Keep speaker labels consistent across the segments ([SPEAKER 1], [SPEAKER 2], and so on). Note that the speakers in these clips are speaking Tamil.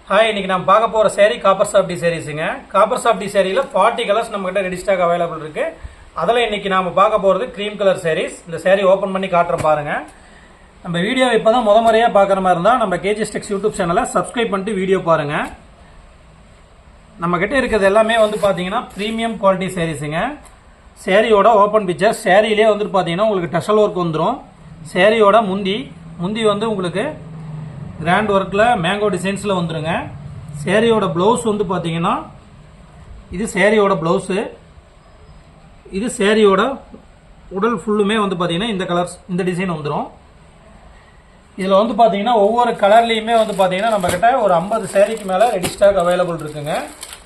[SPEAKER 1] ஹாய், இன்னைக்கு நம்ம பார்க்க போகிற சேரீ காப்பர் சாஃப்டி சாரீஸுங்க. காப்பர் சாஃப்டி சேரீல 40 கலர்ஸ் நம்மகிட்ட ரெடி ஸ்டாக் அவைலபிள் இருக்கு. அதில் இன்னைக்கு நாம பார்க்க போகிறது க்ரீம் கலர் சாரீஸ். இந்த சேரீ ஓப்பன் பண்ணி காட்டுறேன் பாருங்க. நம்ம வீடியோ இப்போ தான் முறையாக பார்க்குற மாதிரி இருந்தால் நம்ம கேஜிஎஸ் டெக்ஸ் யூடியூப் சேனலை சப்ஸ்கிரைப் பண்ணிட்டு வீடியோ பாருங்க. நம்ம கிட்ட இருக்கிறது எல்லாமே வந்து பார்த்தீங்கன்னா ப்ரீமியம் குவாலிட்டி சாரீஸுங்க. சேரீயோட ஓப்பன் பிக்சர் சேரீலே வந்துட்டு பார்த்தீங்கன்னா உங்களுக்கு டஷல் ஒர்க் வந்துடும். சேரீயோட முந்தி வந்து உங்களுக்கு கிராண்ட் ஒர்க்கில் மேங்கோ டிசைன்ஸில் வந்துடுங்க. சேரீயோட ப்ளவுஸ் வந்து பார்த்தீங்கன்னா இது சேரீயோட ப்ளவுஸு. இது சேரீயோட உடல் ஃபுல்லுமே வந்து பார்த்தீங்கன்னா இந்த கலர்ஸ் இந்த டிசைன் வந்துடும். இதில் வந்து பார்த்தீங்கன்னா ஒவ்வொரு கலர்லேயுமே வந்து பார்த்தீங்கன்னா நம்மக்கிட்ட ஒரு 50 சேரீக்கு மேலே ரெடி ஸ்டாக் அவைலபிள் இருக்குங்க.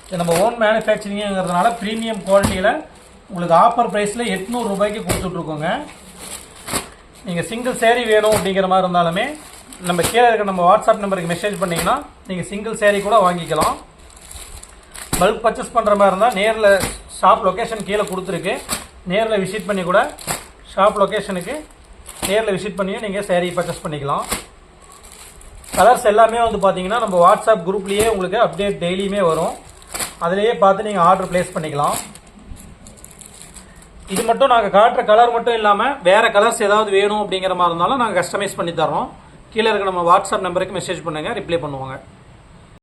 [SPEAKER 1] இது நம்ம ஓன் மேனுஃபேக்சரிங்கிறதுனால ப்ரீமியம் குவாலிட்டியில் உங்களுக்கு ஆஃபர் ப்ரைஸில் 800 ரூபாய்க்கு கொடுத்துட்ருக்கோங்க. நீங்கள் சிங்கிள் சேரீ வேணும் அப்படிங்கிற மாதிரி இருந்தாலுமே நம்ம கீழே இருக்க நம்ம வாட்ஸ்அப் நம்பருக்கு மெசேஜ் பண்ணிங்கன்னா நீங்கள் சிங்கிள் சேரீ கூட வாங்கிக்கலாம். பல்க் பர்ச்சேஸ் பண்ணுற மாதிரி இருந்தால் நேரில் ஷாப் லொக்கேஷன் கீழே கொடுத்துருக்கு. நேரில் விசிட் பண்ணி கூட ஷாப் லொக்கேஷனுக்கு நேரில் விசிட் பண்ணியும் நீங்கள் சேரீ பர்ச்சேஸ் பண்ணிக்கலாம். கலர்ஸ் எல்லாமே வந்து பார்த்தீங்கன்னா நம்ம வாட்ஸ்அப் குரூப்லேயே உங்களுக்கு அப்டேட் டெய்லியுமே வரும். அதிலேயே பார்த்து நீங்கள் ஆர்டர் ப்ளேஸ் பண்ணிக்கலாம். இது மட்டும் நாங்கள் காட்டுற கலர் மட்டும் இல்லாமல் வேறு கலர்ஸ் ஏதாவது வேணும் அப்படிங்கிற மாதிரி இருந்தாலும் நாங்கள் கஸ்டமைஸ் பண்ணி தரோம். கீழே இருக்க நம்ம வாட்ஸ்அப் நம்பருக்கு மெசேஜ் பண்ணுங்கள், ரிப்ளை பண்ணுவாங்க.